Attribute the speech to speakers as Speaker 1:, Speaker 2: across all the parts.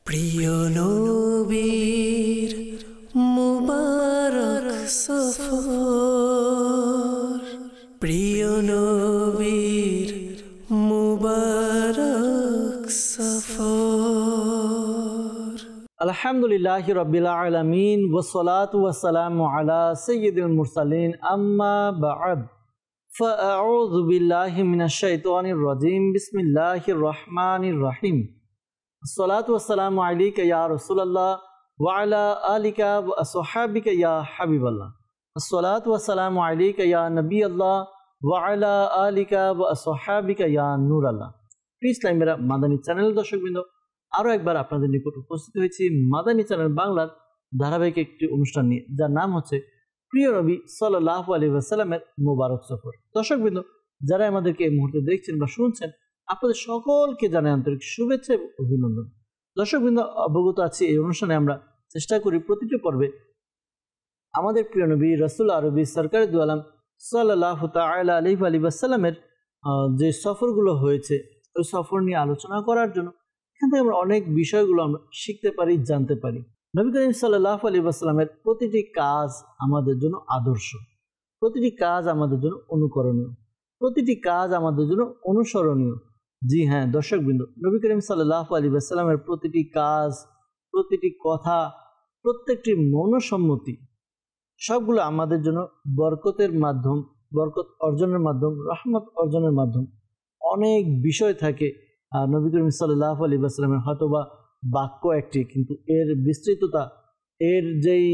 Speaker 1: প্রিয় নবীর মুবারক সফর, প্রিয় নবীর মুবারক সফর।
Speaker 2: আলহামদুলিল্লাহি রাব্বিল আলামিন ওয়াসসালাতু ওয়াসসালামু আলা সাইয়্যিদিল মুরসালিন আম্মা বা'দ ফাআউযু বিল্লাহি মিনাশ শাইতানির রাজীম বিসমিল্লাহির রহমানির রহিম। আসসালাতু ওয়াসসালামু আলাইকা ইয়া রাসূলুল্লাহ ওয়া আলা আলিকা ওয়া আসহাবিকা ইয়া হাবিবাল্লাহ। আসসালাতু ওয়াসসালামু আলাইকা ইয়া নবিয়াল্লাহ ওয়া আলা আলিকা ওয়া আসহাবিকা ইয়া নূরাল্লাহ। ইসলামের মাদানী চ্যানেল দর্শকবৃন্দ, আরও একবার আপনাদের নিকট উপস্থিত হয়েছি মাদানী চ্যানেল বাংলার ধারাবাহিক একটি অনুষ্ঠান নিয়ে, যার নাম হচ্ছে প্রিয় নবী সাল্লাল্লাহু আলাইহি ওয়াসাল্লামের মুবারক সফর। দর্শকবৃন্দ, যারা আমাদেরকে এই মুহূর্তে দেখছেন বা শুনছেন, আপনাদের সকলকে জানাই আন্তরিক শুভেচ্ছা এবং অভিনন্দন। দর্শকবৃন্দ, অবগত আছি এই অনুষ্ঠানে আমরা চেষ্টা করি প্রতিটি পর্বে আমাদের প্রিয় নবী রাসূল আরবি সরকারে দু আলম সাল্লাল্লাহু তাআলা আলাইহি ওয়াসাল্লামের যে সফরগুলো হয়েছে ওই সফর নিয়ে আলোচনা করার জন্য এখান থেকে আমরা অনেক বিষয়গুলো আমরা শিখতে পারি, জানতে পারি। নবী করিম সাল্লাল্লাহু আলাইহি ওয়াসাল্লামের প্রতিটি কাজ আমাদের জন্য আদর্শ, প্রতিটি কাজ আমাদের জন্য অনুকরণীয়, প্রতিটি কাজ আমাদের জন্য অনুসরণীয়। জি হ্যাঁ দর্শকবৃন্দ, নবী করিম সাল্লাল্লাহু আলাইহি ওয়াসাল্লামের প্রতিটি কাজ, প্রতিটি কথা, প্রত্যেকটি মনসম্মতি সবগুলো আমাদের জন্য বরকতের মাধ্যম, বরকত অর্জনের মাধ্যম, রহমত অর্জনের মাধ্যম। অনেক বিষয় থাকে নবী করিম সাল্লাল্লাহু আলাইহি ওয়াসাল্লামের হয়তোবা বাক্য একটি, কিন্তু এর বিস্তৃততা, এর যেই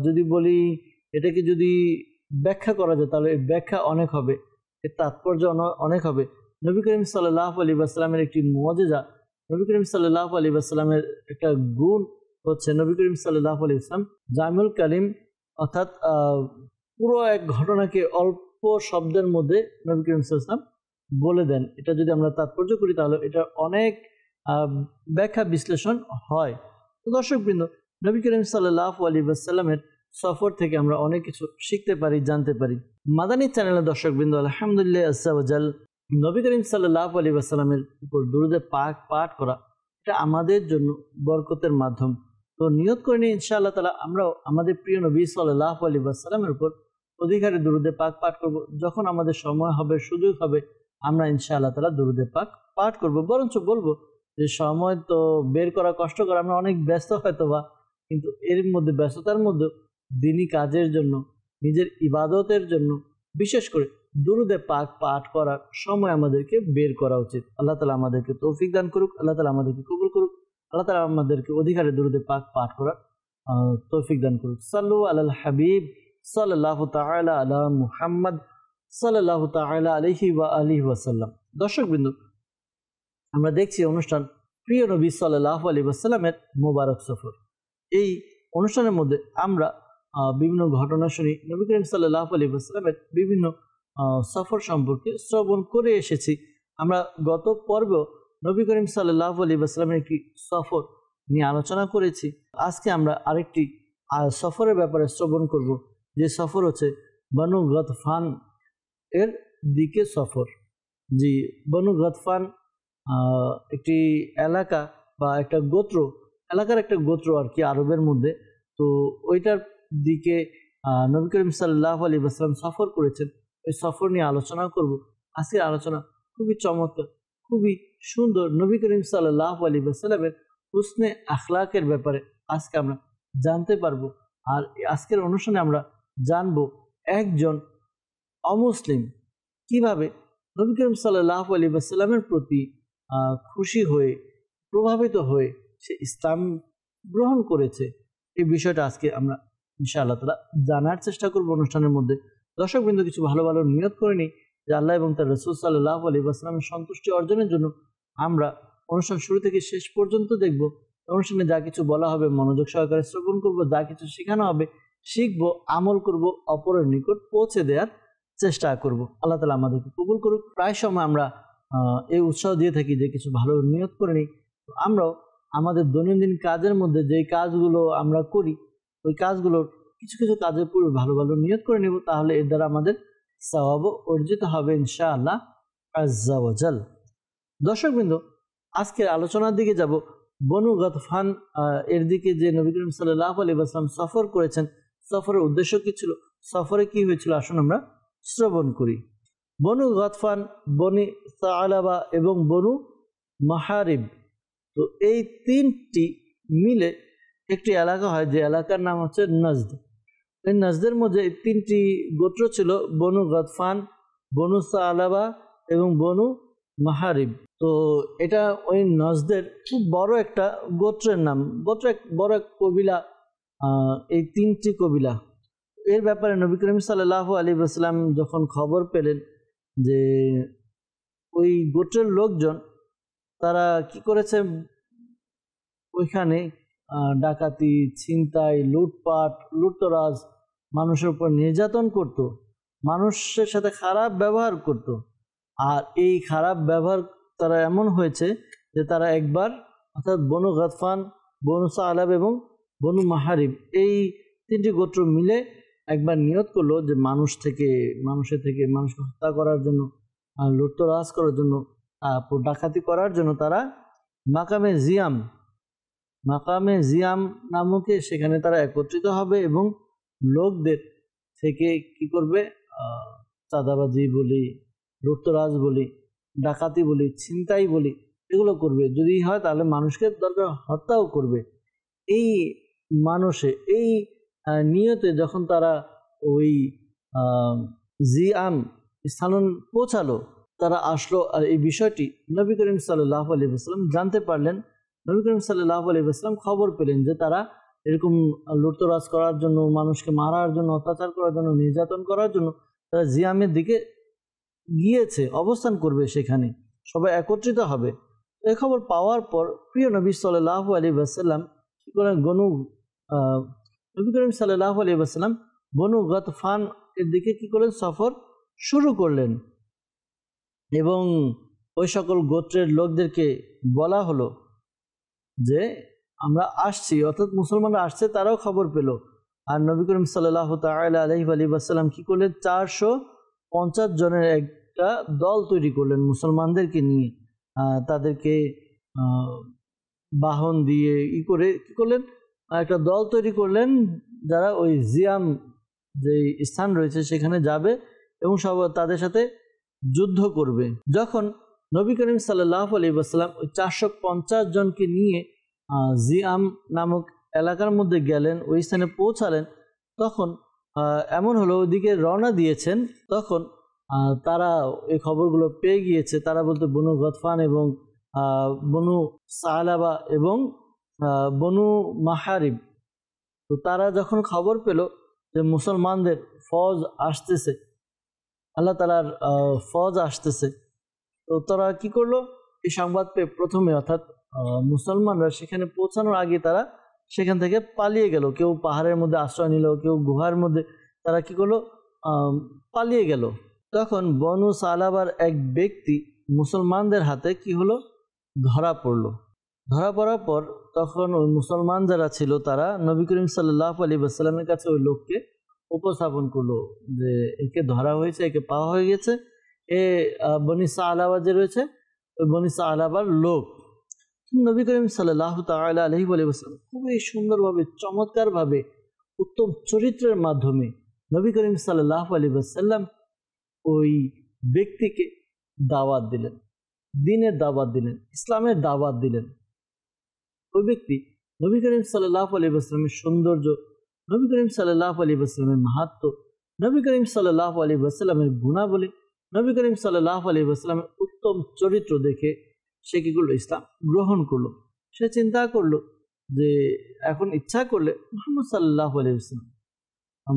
Speaker 2: যদি বলি এটাকে যদি ব্যাখ্যা করা যায় তাহলে এর ব্যাখ্যা অনেক হবে, এর তাৎপর্য অনেক হবে। নবী করিম সাল্লাল্লাহু আলাইহি ওয়াসাল্লামের একটি মুআজিজা, নবী করিম সাল্লাল্লাহু আলাইহি ওয়াসাল্লামের একটা গুণ হচ্ছে নবী করিম সাল্লাল্লাহু আলাইহি ওয়াসাল্লাম জামিউল কালিম, অর্থাৎ পুরো এক ঘটনাকে অল্প শব্দের মধ্যে নবী করিম সাল্লাল্লাহু আলাইহি ওয়াসাল্লাম বলে দেন। এটা যদি আমরা তাৎপর্য করি তাহলে এটা অনেক ব্যাখ্যা বিশ্লেষণ হয়। তো দর্শকবৃন্দ, নবী করিম সাল্লাল্লাহু আলাইহি ওয়াসাল্লামের সফর থেকে আমরা অনেক কিছু শিখতে পারি, জানতে পারি। মাদানী চ্যানেলের দর্শকবৃন্দ, আলহামদুলিল্লাহ আজ্জা ওয়া জাল, নবী করিম সাল্লাল্লাহু আলাইহি ওয়াসাল্লামের উপর দুরূদে পাক পাঠ করা এটা আমাদের জন্য বরকতের মাধ্যম। তো নিয়ত করে নিই ইনশাআল্লাহ তাআলা আমরাও আমাদের প্রিয় নবী সাল্লাল্লাহু আলাইহি ওয়াসাল্লামের উপর অধিকারে দুরূদে পাক পাঠ করব। যখন আমাদের সময় হবে, সুযোগ হবে, আমরা ইনশাআল্লাহ তাআলা দুরূদে পাক পাঠ করব। বরঞ্চ বলবো যে সময় তো বের করা কষ্টকর, আমরা অনেক ব্যস্ত হয়তোবা, কিন্তু এর মধ্যে ব্যস্ততার মধ্যে দিনী কাজের জন্য, নিজের ইবাদতের জন্য বিশেষ করে দুরূদে পাক পাঠ করার সময় আমাদেরকে বের করা উচিত। আল্লাহ তাআলা আমাদেরকে তৌফিক দান করুক, আল্লাহ তাআলা আমাদেরকে কবুল করুক, আল্লাহ তাআলা আমাদেরকে অধিকারে দুরূদে পাক পাঠ করার তৌফিক দান করুক। সাল্লু আলাল হাবিব সাল্লাল্লাহু তাআলা আলা মুহাম্মদ সাল্লাল্লাহু তাআলা আলাইহি ওয়া আলিহি ওয়াসাল্লাম। দর্শকবৃন্দ, আমরা দেখছি অনুষ্ঠান প্রিয় নবী সাল্লাল্লাহু আলাইহি ওয়াসাল্লামের মোবারক সফর। এই অনুষ্ঠানের মধ্যে আমরা বিভিন্ন ঘটনা শুনি, নবী করিম সাল্লাল্লাহু আলাইহি ওয়াসাল্লামের বিভিন্ন সফর সম্পর্কে শ্রবণ করে এসেছি। আমরা গত পর্বেও নবী করিম সাল্লাল্লাহু আলাইহি ওয়াসাল্লামের একটি সফর নিয়ে আলোচনা করেছি। আজকে আমরা আরেকটি সফরের ব্যাপারে শ্রবণ করব, যে সফর হচ্ছে বনু গতফান এর দিকে সফর। জি, বনু গতফান একটি এলাকা বা একটা গোত্র, এলাকার একটা গোত্র আর কি আরবের মধ্যে। তো ওইটার দিকে নবী করিম সাল্লাল্লাহু আলাইহি ওয়াসাল্লাম সফর করেছেন। ওই সফর নিয়ে আলোচনা করব। আজকের আলোচনা খুবই চমৎকার, খুবই সুন্দর। নবী করিম সাল্লাল্লাহু আলাইহি ওয়াসাল্লামের হুসনে আখলাকের ব্যাপারে আজকে আমরা জানতে পারবো। আর আজকের অনুষ্ঠানে আমরা জানবো একজন অমুসলিম কিভাবে নবী করিম সাল্লাল্লাহু আলাইহি ওয়াসাল্লামের প্রতি খুশি হয়ে, প্রভাবিত হয়ে সে ইসলাম গ্রহণ করেছে। এই বিষয়টা আজকে আমরা ইনশাআল্লাহ তাআলা জানার চেষ্টা করব অনুষ্ঠানের মধ্যে। দর্শকবৃন্দ, কিছু ভালো ভালো নিয়ত করে নিই যে আল্লাহ এবং তার রাসূল সাল্লাল্লাহু আলাইহি ওয়াসাল্লামের সন্তুষ্টি অর্জনের জন্য আমরা অনুষ্ঠান শুরু থেকে শেষ পর্যন্ত দেখব। অনুষ্ঠানে যা কিছু বলা হবে মনোযোগ সহকারে শ্রবণ করব, যা কিছু শেখানো হবে শিখবো, আমল করব, অপরের নিকট পৌঁছে দেওয়ার চেষ্টা করব। আল্লাহ তাআলা আমাদেরকে কবুল করুক। প্রায় সময় আমরা এই উৎসাহ দিয়ে থাকি যে কিছু ভালো নিয়ত করে নিই। আমরাও আমাদের দৈনন্দিন কাজের মধ্যে যেই কাজগুলো আমরা করি ওই কাজগুলোর কিছু কিছু কাজের পূর্বে ভালো ভালো নিয়ত করে নেব, তাহলে এর দ্বারা আমাদের সওয়াব অর্জিত হবে ইনশাআল্লাহ আজ্জা ওয়া জাল। দর্শকবৃন্দ, আজকের আলোচনার দিকে যাব বনু গতফান এর দিকে যে নবী করিম সাল্লাল্লাহু আলাইহি ওয়াসাল্লাম সফর করেছেন, সফরের উদ্দেশ্য কি ছিল, সফরে কি হয়েছিল, আসুন আমরা শ্রবণ করি। বনু গতফান, বনি সাআলাবা এবং বনু মাহারিব, তো এই তিনটি মিলে একটি এলাকা হয়, যে এলাকার নাম হচ্ছে নজদ। এই নজদের মধ্যে এই তিনটি গোত্র ছিল, বনু গতফান, বনু সাআলাবা এবং বনু মাহারিব। তো এটা ওই নজদের খুব বড় একটা গোত্রের নাম, বড় এক কবিলা, এই তিনটি কবিলা। এর ব্যাপারে নবী করিম সাল্লাল্লাহু আলাইহি ওয়াসাল্লাম যখন খবর পেলেন যে ওই গোত্রের লোকজন তারা কি করেছে, ওইখানে ডাকাতি, ছিনতাই, লুটপাট, লুটতরাজ, মানুষের উপর নির্যাতন করত, মানুষের সাথে খারাপ ব্যবহার করত। আর এই খারাপ ব্যবহার তারা এমন হয়েছে যে তারা একবার, অর্থাৎ বনু গতফান, বনু সাআলাব এবং বনু মাহারিব, এই তিনটি গোত্র মিলে একবার নিয়ত করলো যে মানুষের থেকে মানুষকে হত্যা করার জন্য, লুটতরাজ করার জন্য, ডাকাতি করার জন্য তারা মাকামে জিয়াম নামকে সেখানে তারা একত্রিত হবে এবং লোকদের থেকে কি করবে, চাঁদাবাজি বলি, লুটতরাজ বলি, ডাকাতি বলি, ছিনতাই বলি, এগুলো করবে। যদি হয় তাহলে মানুষকে দরকার হত্যাও করবে। এই এই নিয়তে যখন তারা ওই জিয়াম স্থান পৌঁছালো, তারা আসলো, আর এই বিষয়টি নবী করিম সাল্লাল্লাহু আলাইহি ওয়াসাল্লাম জানতে পারলেন। নবী করিম সাল্লাল্লাহু আলাইহি ওয়াসাল্লাম খবর পেলেন যে তারা এরকম লুটতরাজ করার জন্য, মানুষকে মারার জন্য, অত্যাচার করার জন্য, নির্যাতন করার জন্য তারা জিয়ামের দিকে গিয়েছে, অবস্থান করবে, সেখানে সবাই একত্রিত হবে। এই খবর পাওয়ার পর প্রিয় নবী সাল্লাল্লাহু আলাইহি ওয়াসাল্লাম কি করেন, নবী করিম সাল্লাল্লাহু আলাইহি ওয়াসাল্লাম বনু গতফান এর দিকে কি করলেন, সফর শুরু করলেন। এবং ওই সকল গোত্রের লোকদেরকে বলা হলো যে আমরা আসছি, অর্থাৎ মুসলমানরা আসছে, তারাও খবর পেল। আর নবী করিম সাল্লাল্লাহু তাআলা আলাইহি ওয়াসাল্লাম কি করলেন, 450 জনের একটা দল তৈরি করলেন মুসলমানদেরকে নিয়ে। তাদেরকে বাহন দিয়ে করে কি করলেন, একটা দল তৈরি করলেন, যারা ওই জিয়াম যে স্থান রয়েছে সেখানে যাবে এবং সব তাদের সাথে যুদ্ধ করবে। যখন নবী করিম সাল্লাল্লাহু আলাইহি ওয়াসাল্লাম ওই 450 জনকে নিয়ে জিয়াম নামক এলাকার মধ্যে গেলেন, ওই স্থানে পৌঁছালেন, তখন এমন হলো ওইদিকে রওনা দিয়েছেন, তখন তারা এই খবরগুলো পেয়ে গিয়েছে। তারা বলতে বনু গতফান এবং বনু সাআলাবা এবং বনু মাহারিব। তো তারা যখন খবর পেল যে মুসলমানদের ফৌজ আসতেছে, আল্লাহ তাআলার ফৌজ আসতেছে, তো তারা কি করলো, এই সংবাদ পেয়ে প্রথমে, অর্থাৎ মুসলমানরা সেখানে পৌঁছানোর আগে তারা সেখান থেকে পালিয়ে গেল। কেউ পাহাড়ের মধ্যে আশ্রয় নিল, কেউ গুহার মধ্যে, তারা কি করলো, পালিয়ে গেল। তখন বনু সাআলাবার এক ব্যক্তি মুসলমানদের হাতে কি হলো, ধরা পড়লো। ধরা পড়ার পর তখন ওই মুসলমান যারা ছিল তারা নবী করিম সাল্লাল্লাহু আলাইহি ওয়াসাল্লামের কাছে ওই লোককে উপস্থাপন করলো যে একে ধরা হয়েছে, একে পাওয়া হয়ে গেছে, এ বনি সাআলাবা যে রয়েছে ওই বনি সাআলাবার লোক। নবী করিম সাল্লাল্লাহু তাআলা আলাইহি ওয়াসাল্লাম খুবই সুন্দরভাবে, চমৎকারভাবে, উত্তম চরিত্রের মাধ্যমে নবী করিম সাল্লাল্লাহু আলাইহি ওয়াসাল্লাম ওই ব্যক্তিকে দাওয়াত দিলেন, দ্বীনের দাওয়াত দিলেন, ইসলামের দাওয়াত দিলেন। ওই ব্যক্তি নবী করিম সাল্লাল্লাহু আলাইহি ওয়াসাল্লামের সৌন্দর্য, নবী করিম সাল্লাল্লাহু আলাইহি ওয়াসাল্লামের মাহাত্ম্য, নবী করিম সাল্লাল্লাহু আলাইহি ওয়াসাল্লামের গুণাবলী, নবী করিম সাল্লাল্লাহু আলাইহি ওয়াসাল্লামের উত্তম চরিত্র দেখে সে কি করলো, ইসলাম গ্রহণ করলো। সে চিন্তা করলো যে এখন ইচ্ছা করলে মুহাম্মদ সাল্লাল্লাহু আলাইহি ওয়াসাল্লাম,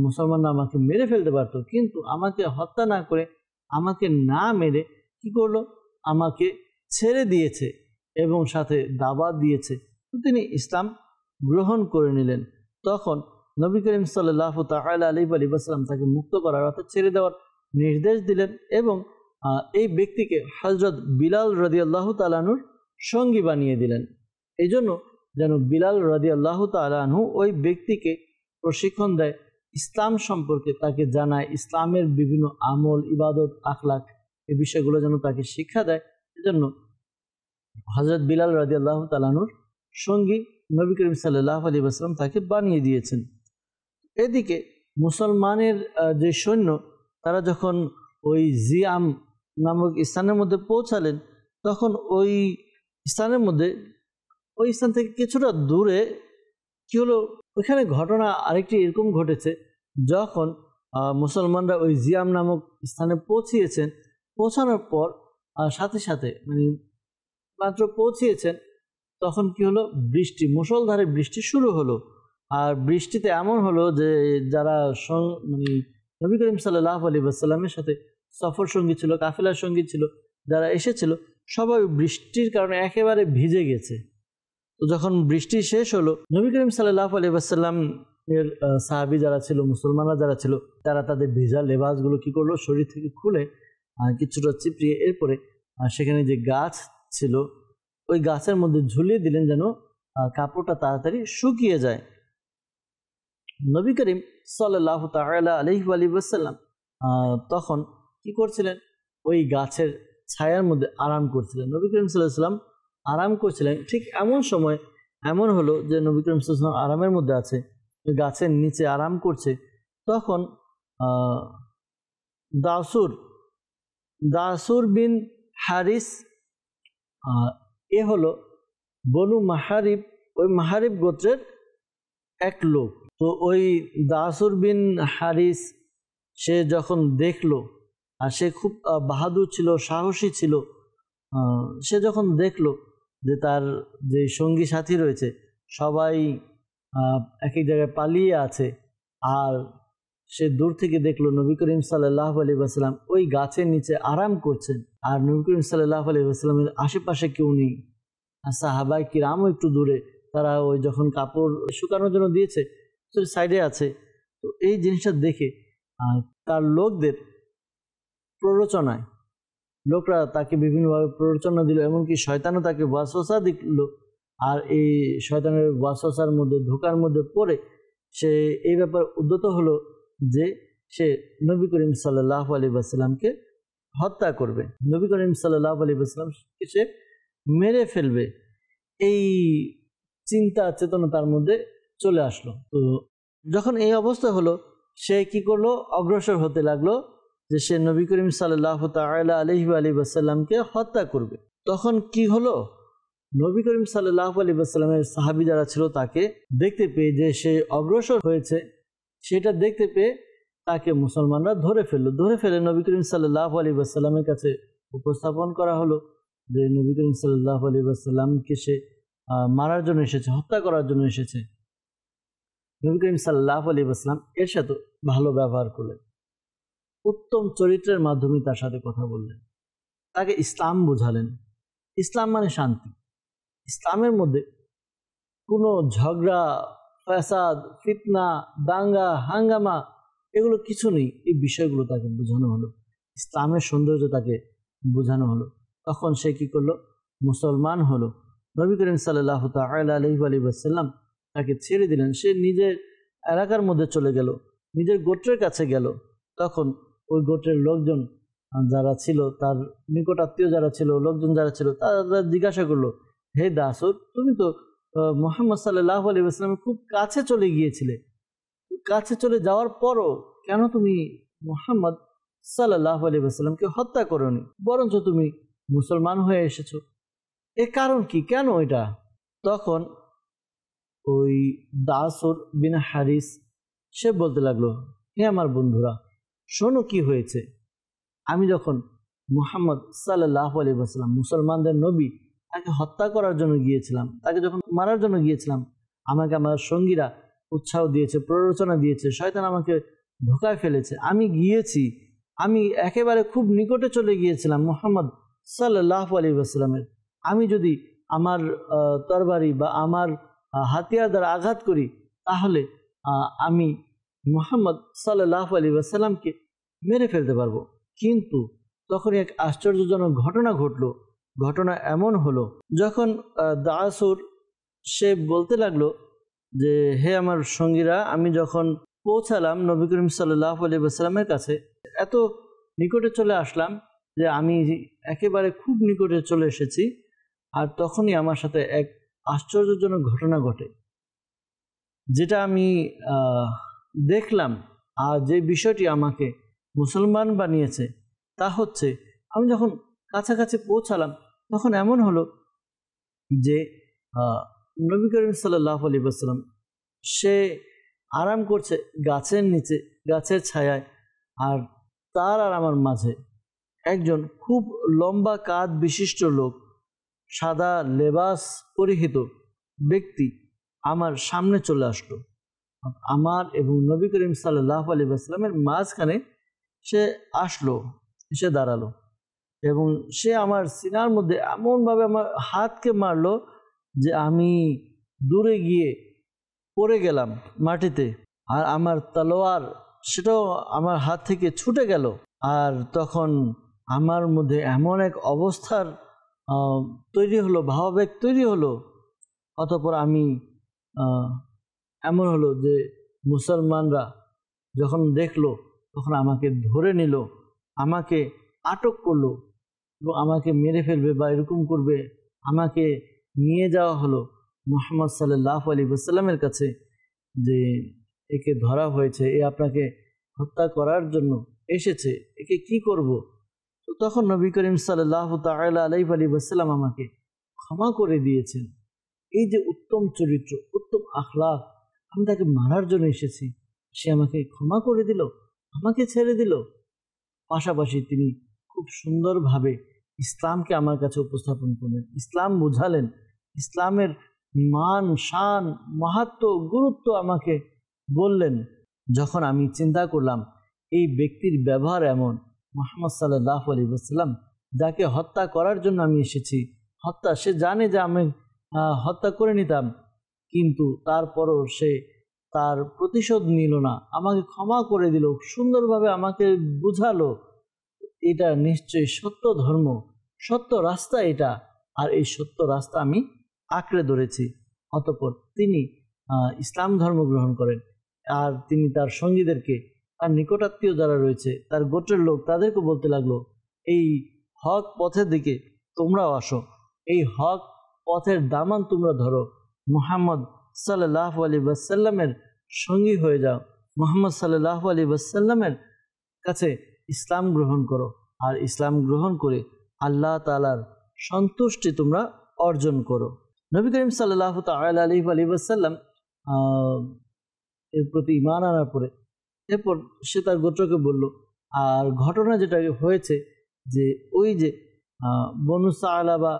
Speaker 2: মুসলমানরা আমাকে মেরে ফেলতে পারতো, কিন্তু আমাকে হত্যা না করে, আমাকে না মেরে কি করলো, আমাকে ছেড়ে দিয়েছে এবং সাথে দাওয়াত দিয়েছে। তিনি ইসলাম গ্রহণ করে নিলেন। তখন নবী করিম সাল্লাল্লাহু তাআলা আলাইহি ওয়াসাল্লাম তাকে মুক্ত করার, অর্থাৎ ছেড়ে দেওয়ার নির্দেশ দিলেন এবং এই ব্যক্তিকে হযরত বিলাল রাদিয়াল্লাহু তাআলা আনহুর সঙ্গী বানিয়ে দিলেন। এই জন্য যেন বিলাল রাদিয়াল্লাহু তাআলা আনহু ওই ব্যক্তিকে প্রশিক্ষণ দেয়, ইসলাম সম্পর্কে তাকে জানায়, ইসলামের বিভিন্ন আমল, ইবাদত, আখলাক, এই বিষয়গুলো যেন তাকে শিক্ষা দেয়। এজন্য হযরত বিলাল রাদিয়াল্লাহু তাআলা আনহুর সঙ্গী নবী করিম সাল্লাল্লাহু আলাইহি ওয়াসাল্লাম তাকে বানিয়ে দিয়েছেন। এদিকে মুসলমানের যে সৈন্য তারা যখন ওই জিয়াম নামক স্থানের মধ্যে পৌঁছালেন, তখন ওই স্থানের মধ্যে ওই স্থান থেকে কিছুটা দূরে কি হলো, ওইখানে ঘটনা আরেকটি এরকম ঘটেছে। যখন মুসলমানরা ওই জিয়াম নামক স্থানে পৌঁছিয়েছেন, পৌঁছানোর পর সাথে সাথে মানে মাত্র পৌঁছিয়েছেন, তখন কি হলো, বৃষ্টি, মুষলধারে বৃষ্টি শুরু হলো। আর বৃষ্টিতে এমন হলো যে যারা মানে নবী করিম সাল্লাল্লাহু আলাইহি ওয়াসাল্লামের সাথে সফর সঙ্গী ছিল, কাফেলার সঙ্গী ছিল, যারা এসেছিল সবাই বৃষ্টির কারণে একেবারে ভিজে গেছে। তো যখন বৃষ্টি শেষ হলো, নবী করিম সাল্লাল্লাহু আলাইহি ওয়াসাল্লাম এর সাহাবী যারা ছিল, মুসলমানরা যারা ছিল, তারা তাদের ভেজা লেবাসগুলো কি করলো, শরীর থেকে খুলে কিছুটা চিপড়িয়ে এরপরে সেখানে যে গাছ ছিল ওই গাছের মধ্যে ঝুলিয়ে দিলেন যেন কাপড়টা তাড়াতাড়ি শুকিয়ে যায়। নবী করিম সাল্লাল্লাহু তাআলা আলাইহি ওয়াসাল্লাম তখন কি করছিলেন, ওই গাছের ছায়ার মধ্যে আরাম করছিলেন। নবী করিম সাল্লাল্লাহু আলাইহি ওয়াসাল্লাম আরাম করছিলেন, ঠিক এমন সময় এমন হলো যে নবী করিম সাল্লাল্লাহু আলাইহি ওয়াসাল্লাম আরামের মধ্যে আছে, ওই গাছের নিচে আরাম করছে। তখন দাসুর বিন হারিস, এ হলো বনু মাহারিব, ওই মাহারিব গোত্রের এক লোক। তো ওই দাসুর বিন হারিস সে যখন দেখলো, আর সে খুব বাহাদুর ছিল, সাহসী ছিল, সে যখন দেখলো যে তার যে সঙ্গী সাথী রয়েছে সবাই এক এক জায়গায় পালিয়ে আছে, আর সে দূর থেকে দেখলো নবী করিম সাল্লাল্লাহু আলাইহি ওয়াসাল্লাম ওই গাছের নিচে আরাম করছেন, আর নবী করিম সাল্লাল্লাহু আলাইহি ওয়াসাল্লামের আশেপাশে কেউ নেই, আর সাহাবায়ে কিরামও একটু দূরে, তারা ওই যখন কাপড় শুকানোর জন্য দিয়েছে সাইডে আছে। তো এই জিনিসটা দেখে তার লোকদের প্ররোচনায় লোকরা তাকে বিভিন্নভাবে প্ররোচনা দিল, এমনকি শয়তানও তাকে ওয়াসওয়াসা দিল। আর এই শয়তানের ওয়াসওয়াসার মধ্যে ধোকার মধ্যে পড়ে সে এই ব্যাপার উদ্যত হলো যে সে নবী করিম সাল্লাল্লাহু আলাইহি ওয়াসাল্লামকে হত্যা করবে, নবী করিম সাল্লাল্লাহু আলাইহি ওয়াসাল্লামকে সে মেরে ফেলবে। এই চিন্তা চেতনা তার মধ্যে চলে আসলো। তো যখন এই অবস্থা হলো, সে কি করলো, অগ্রসর হতে লাগলো যে সে নবী করিম সাল্লাল্লাহু তাআলা আলাইহি ওয়াসাল্লামকে হত্যা করবে। তখন কি হলো, নবী করিম সাল্লাল্লাহু আলাইহি ওয়াসাল্লামের সাহাবী যারা ছিল তাকে দেখতে পেয়ে যে সে অগ্রসর হয়েছে, সেটা দেখতে পেয়ে তাকে মুসলমানরা ধরে ফেলে নবী করিম সাল্লাল্লাহু আলাইহি ওয়াসাল্লামের কাছে উপস্থাপন করা হলো যে নবী করিম সাল্লাল্লাহু আলাইহি ওয়াসাল্লামকে সে মারার জন্য এসেছে, হত্যা করার জন্য এসেছে। নবী করিম সাল্লাল্লাহু আলাইহি ওয়াসাল্লাম এর সাথে ভালো ব্যবহার করলেন, উত্তম চরিত্রের মাধ্যমে তার সাথে কথা বললেন, তাকে ইসলাম বোঝালেন। ইসলাম মানে শান্তি, ইসলামের মধ্যে কোনো ঝগড়া, ফাসাদ, ফিতনা, দাঙ্গা, হাঙ্গামা এগুলো কিছু নেই। এই বিষয়গুলো তাকে বোঝানো হলো, ইসলামের সৌন্দর্য তাকে বোঝানো হলো। তখন সে কি করলো, মুসলমান হলো। নবী করিম সাল্লাল্লাহু তাআলা আলাইহি ওয়াসাল্লাম তাকে ছেড়ে দিলেন, সে নিজের এলাকার মধ্যে চলে গেল, নিজের গোত্রের কাছে গেল। তখন ওই গোত্রের লোকজন যারা ছিল, তার নিকট আত্মীয় যারা ছিল, লোকজন যারা ছিল, তারা জিজ্ঞাসা করলো, হে দাসুর, তুমি তো মুহাম্মদ সাল্লাল্লাহু আলাইহি ওয়াসাল্লামের খুব কাছে চলে গিয়েছিলে, কাছে চলে যাওয়ার পরও কেন তুমি মুহাম্মদ সাল্লাল্লাহু আলাইহি ওয়াসাল্লামকে হত্যা করোনি, বরঞ্চ তুমি মুসলমান হয়ে এসেছো, এর কারণ কি, কেন এটা? তখন ওই দাসুর বিন হারিস সে বলতে লাগলো, হে আমার বন্ধুরা, শোনো কি হয়েছে। আমি যখন মুহাম্মদ সাল্লাল্লাহু আলাইহি ওয়াসাল্লাম মুসলমানদের নবী, তাকে হত্যা করার জন্য গিয়েছিলাম, তাকে যখন মারার জন্য গিয়েছিলাম, আমাকে আমার সঙ্গীরা উৎসাহ দিয়েছে, প্ররোচনা দিয়েছে, শয়তান আমাকে ধোকায় ফেলেছে। আমি গিয়েছি, আমি একেবারে খুব নিকটে চলে গিয়েছিলাম মুহাম্মদ সাল্লাল্লাহু আলাইহি ওয়াসাল্লামের। আমি যদি আমার তরবারি বা আমার হাতিয়ার দ্বারা আঘাত করি, তাহলে আমি মুহাম্মদ সাল্লাল্লাহু আলাইহি ওয়াসাল্লামকে মেরে ফেলতে পারবো। কিন্তু তখন এক আশ্চর্যজনক ঘটনা ঘটলো। ঘটনা এমন হলো, যখন দাসুর সে বলতে লাগলো যে হে আমার সঙ্গীরা, আমি যখন পৌঁছালাম নবী করিম সাল্লাল্লাহু আলাইহি ওয়াসাল্লামের কাছে, এত নিকটে চলে আসলাম যে আমি একেবারে খুব নিকটে চলে এসেছি, আর তখনই আমার সাথে এক আশ্চর্যজনক ঘটনা ঘটে, যেটা আমি দেখলাম। আর যে বিষয়টি আমাকে মুসলমান বানিয়েছে তা হচ্ছে, আমি যখন কাছাকাছি পৌঁছালাম তখন এমন হলো যে নবী করিম সাল্লাল্লাহু আলাইহি ওয়াসাল্লাম সে আরাম করছে গাছের নিচে, গাছের ছায়ায়। আর তার আর আমার মাঝে একজন খুব লম্বা কাঁধ বিশিষ্ট লোক, সাদা লেবাস পরিহিত ব্যক্তি আমার সামনে চলে আসলো। আমার এবং নবী করিম সাল্লাল্লাহু আলাইহি ওয়াসাল্লামের মাঝখানে সে আসলো, এসে দাঁড়ালো এবং সে আমার সিনার মধ্যে এমনভাবে আমার হাতকে মারলো যে আমি দূরে গিয়ে পড়ে গেলাম মাটিতে। আর আমার তলোয়ার সেটাও আমার হাত থেকে ছুটে গেল। আর তখন আমার মধ্যে এমন এক অবস্থার তৈরি হলো, ভাবাবেগ তৈরি হলো। অতঃপর আমি এমন হলো যে মুসলমানরা যখন দেখলো তখন আমাকে ধরে নিল, আমাকে আটক করলো এবং আমাকে মেরে ফেলবে বা এরকম করবে। আমাকে নিয়ে যাওয়া হলো মুহাম্মদ সাল্লাল্লাহু আলাইহি ওয়াসাল্লামের কাছে, যে একে ধরা হয়েছে, এ আপনাকে হত্যা করার জন্য এসেছে, একে কি করব। তো তখন নবী করিম সাল্লাল্লাহু তাআলা আলাইহি ওয়াসাল্লাম আমাকে ক্ষমা করে দিয়েছেন। এই যে উত্তম চরিত্র, উত্তম আখলাক, আমি তাকে মারার জন্য এসেছি, সে আমাকে ক্ষমা করে দিল, আমাকে ছেড়ে দিল। পাশাপাশি তিনি খুব সুন্দরভাবে ইসলামকে আমার কাছে উপস্থাপন করলেন, ইসলাম বুঝালেন, ইসলামের মান, শান, মাহাত্ম্য, গুরুত্ব আমাকে বললেন। যখন আমি চিন্তা করলাম এই ব্যক্তির ব্যবহার এমন, মুহাম্মদ সাল্লাল্লাহু আলাইহি ওয়াসাল্লাম যাকে হত্যা করার জন্য আমি এসেছি, হত্যা, সে জানে যে আমি হত্যা করে নিতাম, কিন্তু তারপরও সে তার প্রতিশোধ নিল না, আমাকে ক্ষমা করে দিল, সুন্দরভাবে আমাকে বুঝালো এটা নিশ্চয়ই সত্য ধর্ম, সত্য রাস্তা এটা। আর এই সত্য রাস্তা আমি আঁকড়ে ধরেছি। অতঃপর তিনি ইসলাম ধর্ম গ্রহণ করেন। আর তিনি তার সঙ্গীদেরকে, তার নিকটাত্মীয় যারা রয়েছে, তার গোত্রের লোক, তাদেরকে বলতে লাগলো, এই হক পথের দিকে তোমরাও আসো, এই হক পথের দামান তোমরা ধরো, মুহাম্মদ সাল্লাল্লাহু আলাইহি ওয়াসাল্লামের সঙ্গী হয়ে যাও, মুহাম্মদ সাল্লাল্লাহু আলাইহি ওয়াসাল্লামের কাছে ইসলাম গ্রহণ করো। আর ইসলাম গ্রহণ করে আল্লাহ তাআলার সন্তুষ্টি তোমরা অর্জন করো। নবী করিম সাল্লাল্লাহু তাআলা আলাইহি ওয়াসাল্লাম এর প্রতি ঈমান আনার পরে এরপর সে তার গোত্রকে বলল। আর ঘটনা যেটা হয়েছে যে ওই যে বনু সালাবা,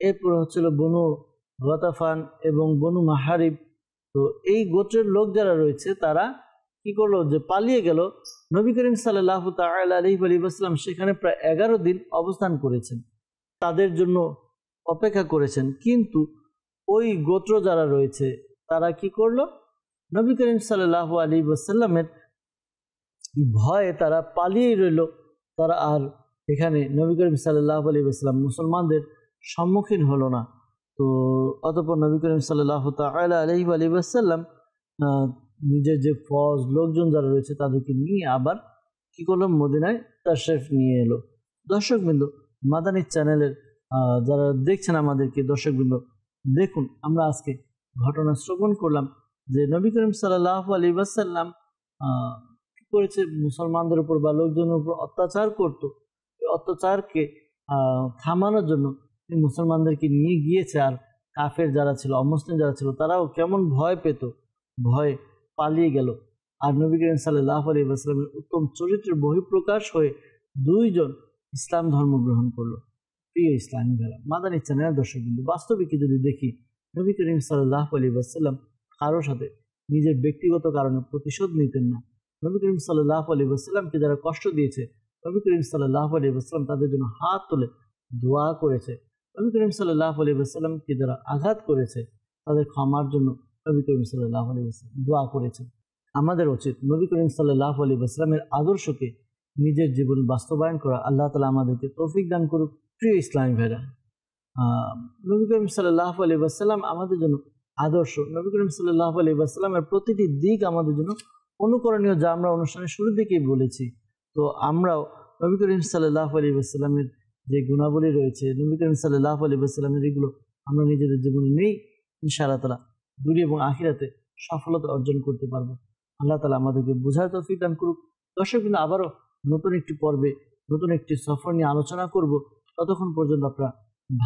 Speaker 2: এরপর হচ্ছিল বনু গতাফান এবং বনু মাহারিব, তো এই গোত্রের লোক যারা রয়েছে তারা কি করলো, যে পালিয়ে গেল। নবী করিম সাল্লাল্লাহু তাআলা আলাইহি ওয়াসাল্লাম সেখানে প্রায় 11 দিন অবস্থান করেছেন, তাদের জন্য অপেক্ষা করেছেন। কিন্তু ওই গোত্র যারা রয়েছে তারা কি করলো, নবী করিম সাল্লাল্লাহু আলাইহি ওয়াসাল্লামের ভয়ে তারা পালিয়েই রইল। তারা আর এখানে নবী করিম সাল্লাল্লাহু আলাইহি ওয়াসাল্লাম মুসলমানদের সম্মুখীন হলো না। তো অতঃপর নবী করিম সাল্লাল্লাহু তাআলা আলাইহি ওয়াসাল্লাম নিজের যে ফৌজ, লোকজন যারা রয়েছে তাদেরকে নিয়ে আবার কি করলো, মদিনায় তাশরিফ নিয়ে এলো। দর্শকবৃন্দ, মাদানী চ্যানেলের যারা দেখছেন আমাদেরকে, দর্শকবৃন্দ দেখুন, আমরা আজকে ঘটনা শ্রবণ করলাম যে নবী করিম সাল্লাল্লাহু আলাইহি ওয়াসাল্লাম কি করেছে, মুসলমানদের উপর বা লোকজনের উপর অত্যাচার করত। অত্যাচারকে থামানোর জন্য তিনি মুসলমানদেরকে নিয়ে গিয়েছে। আর কাফের যারা ছিল, অমুসলিম যারা ছিল, তারাও কেমন ভয় পেত, ভয়ে পালিয়ে গেল। আর নবী করিম সাল্লাল্লাহু আলাইহি ওয়াসাল্লামের উত্তম চরিত্রের বহিঃপ্রকাশ হয়ে দুইজন ইসলাম ধর্ম গ্রহণ করলো। প্রিয় ইসলামী ভাইরা, মাদানী চ্যানেলের দর্শকবৃন্দ, বাস্তবিক যদি দেখি, নবী করিম সাল্লাল্লাহু আলাইহি ওয়াসাল্লাম কারোর সাথে নিজের ব্যক্তিগত কারণে প্রতিশোধ নিতেন না। নবী করিম সাল্লাল্লাহু আলাইহি ওয়াসাল্লামকে যারা কষ্ট দিয়েছে, নবী করিম সাল্লাল্লাহু আলাইহি ওয়াসাল্লাম তাদের জন্য হাত তুলে দোয়া করেছে। নবী করিম সাল্লাল্লাহু আলাইহি ওয়াসাল্লামকে যারা আঘাত করেছে তাদের ক্ষমার জন্য নবী করিম সাল্লাল্লাহু আলাইহি ওয়াসাল্লাম দোয়া করেছেন। আমাদের উচিত নবী করিম সাল্লাল্লাহু আলাইহি ওয়াসাল্লামের আদর্শকে নিজের জীবন বাস্তবায়ন করা। আল্লাহ তাআলা আমাদেরকে তৌফিক দান করুক। প্রিয় ইসলামী ভাইরা, নবী করিম সাল্লাল্লাহু আলাইহি ওয়াসাল্লাম আমাদের জন্য আদর্শ। নবী করিম সাল্লাল্লাহু আলাইহি ওয়াসাল্লামের প্রতিটি দিক আমাদের জন্য অনুকরণীয়, যা আমরা অনুষ্ঠানের শুরুর দিকেই বলেছি। তো আমরাও নবী করিম সাল্লাল্লাহু আলাইহি ওয়াসাল্লামের যে গুণাবলী রয়েছে, নবী করিম সাল্লাল্লাহু আলাইহি ওয়াসাল্লামের এগুলো আমরা নিজেদের জীবনে নেই ইনশাআল্লাহ তাআলা দুনিয়া এবং আখিরাতে সফলতা অর্জন করতে পারবো। আল্লাহ তাআলা আমাদেরকে বোঝার তৌফিক দান করুক। দর্শক কিন্তু আবারও নতুন একটি পর্বে নতুন একটি সফর নিয়ে আলোচনা করব। ততক্ষণ পর্যন্ত আপনারা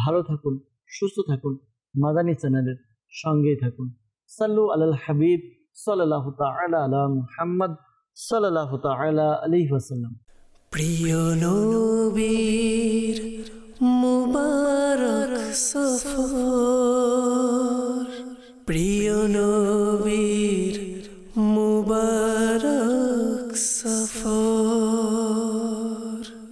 Speaker 2: ভালো থাকুন, সুস্থ থাকুন, মাদানী চ্যানেলের সঙ্গেই থাকুন। সাল্লু আলাল হাবিব সাল্লাল্লাহু তাআলা আলা মুহাম্মদ সাল্লাল্লাহু তাআলা আলাইহি ওয়াসাল্লাম।
Speaker 1: প্রিয় নবীর মুবারক সফর, প্রিয় নবীর